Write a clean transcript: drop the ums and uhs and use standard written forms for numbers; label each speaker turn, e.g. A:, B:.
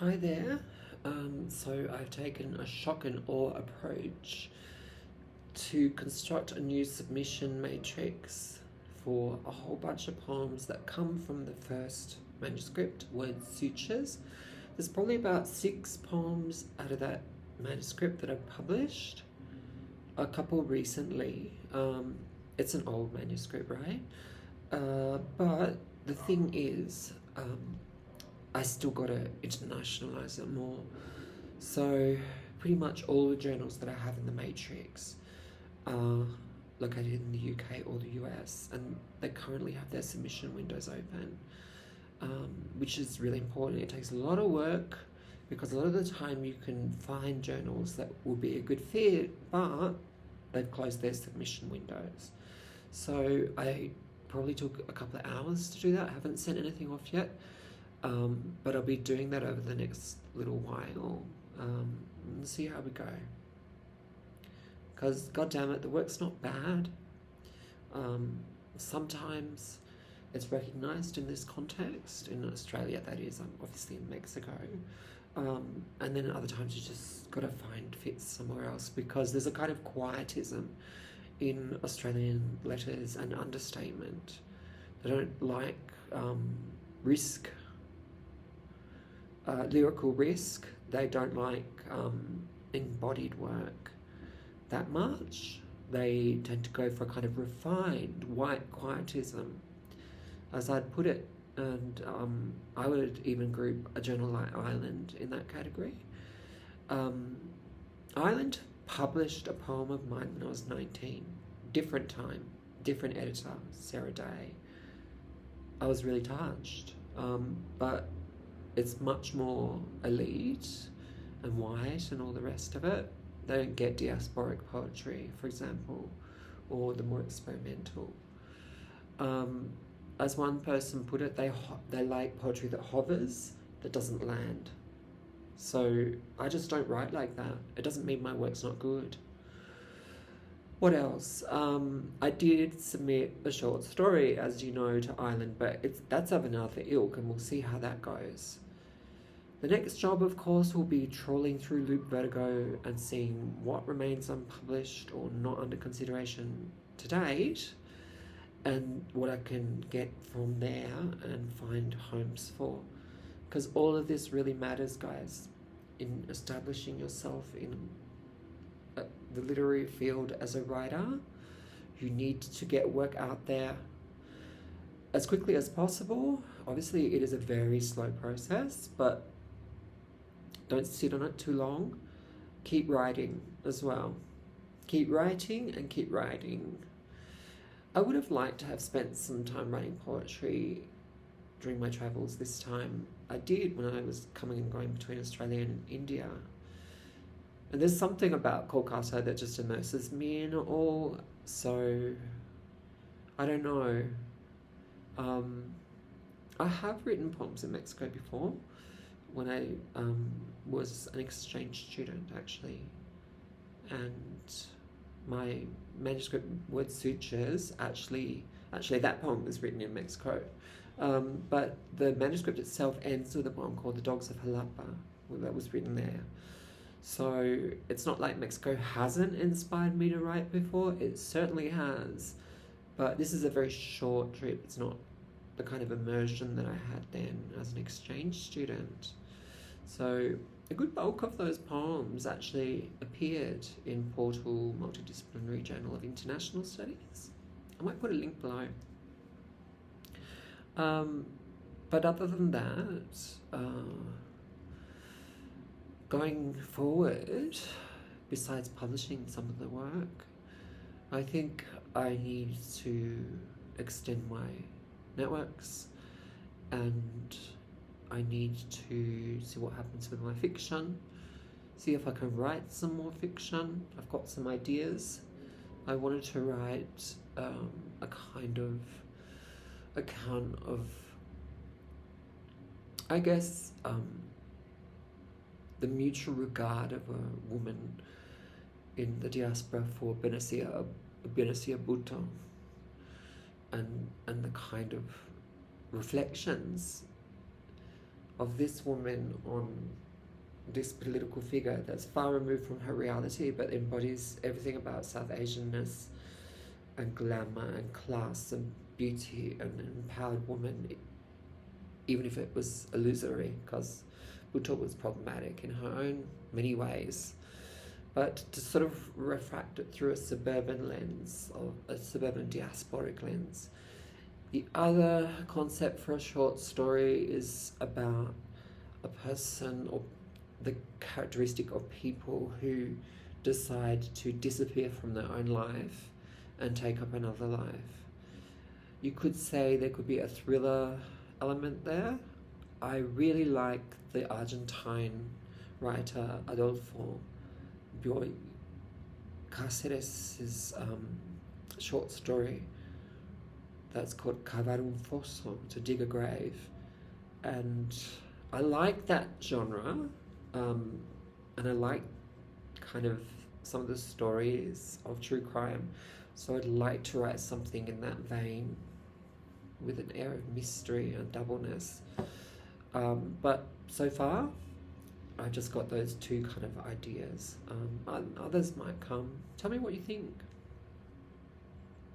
A: Hi there. So I've taken a shock and awe approach to construct a new submission matrix for a whole bunch of poems that come from the first manuscript, Word Sutures. There's probably about 6 poems out of that manuscript that I've published, a couple recently. It's an old manuscript, right? But the thing is, I still got to internationalize it more. So, pretty much all the journals that I have in the matrix are located in the UK or the US, and they currently have their submission windows open, which is really important. It takes a lot of work because a lot of the time you can find journals that will be a good fit, but they've closed their submission windows. So, I probably took a couple of hours to do that. I haven't sent anything off yet. But I'll be doing that over the next little while and see how we go. Because, god damn it, the work's not bad. Sometimes it's recognised in this context, in Australia that is, I'm obviously in Mexico. And then other times you just got to find fits somewhere else because there's a kind of quietism in Australian letters and understatement. They don't like risk. Lyrical risk. They don't like embodied work that much. They tend to go for a kind of refined white quietism, as I'd put it. And I would even group a journal like Island in that category. Island published a poem of mine when I was 19. Different time, different editor, Sarah Day. I was really touched. But it's much more elite and white and all the rest of it. They don't get diasporic poetry, for example, or the more experimental. As one person put it, they like poetry that hovers, that doesn't land. So I just don't write like that. It doesn't mean my work's not good. What else? I did submit a short story, as you know, to Island, but that's of another ilk, and we'll see how that goes. The next job, of course, will be trawling through Loop Vertigo and seeing what remains unpublished or not under consideration to date, and what I can get from there and find homes for. Because all of this really matters, guys, in establishing yourself in the literary field as a writer. You need to get work out there as quickly as possible. Obviously, it is a very slow process, but don't sit on it too long. Keep writing as well. Keep writing and keep writing. I would have liked to have spent some time writing poetry during my travels this time. I did when I was coming and going between Australia and India. And there's something about Kolkata that just immerses me in it all. So, I don't know. I have written poems in Mexico before when I was an exchange student, actually. And my manuscript, Word Sutures, actually that poem was written in Mexico. But the manuscript itself ends with a poem called The Dogs of Jalapa, that was written there. So it's not like Mexico hasn't inspired me to write before. It certainly has. But this is a very short trip. It's not the kind of immersion that I had then as an exchange student. So a good bulk of those poems actually appeared in Portal Multidisciplinary Journal of International Studies. I might put a link below. But other than that, going forward, besides publishing some of the work, I think I need to extend my networks, and I need to see what happens with my fiction, see if I can write some more fiction. I've got some ideas. I wanted to write a kind of account of, I guess, the mutual regard of a woman in the diaspora for Benicia Bhutto, and the kind of reflections of this woman on this political figure that's far removed from her reality but embodies everything about South Asianness and glamour and class and beauty and an empowered woman, even if it was illusory, because Bhutto was problematic in her own many ways. But to sort of refract it through a suburban lens, or a suburban diasporic lens. The other concept for a short story is about a person, or the characteristic of people who decide to disappear from their own life and take up another life. You could say there could be a thriller element there. I really like the Argentine writer Adolfo Bioy Cáceres' short story that's called Cavar un Fosso, to dig a grave. And I like that genre, and I like kind of some of the stories of true crime. So I'd like to write something in that vein with an air of mystery and doubleness. But so far, I just got those two kind of ideas. Others might come. Tell me what you think.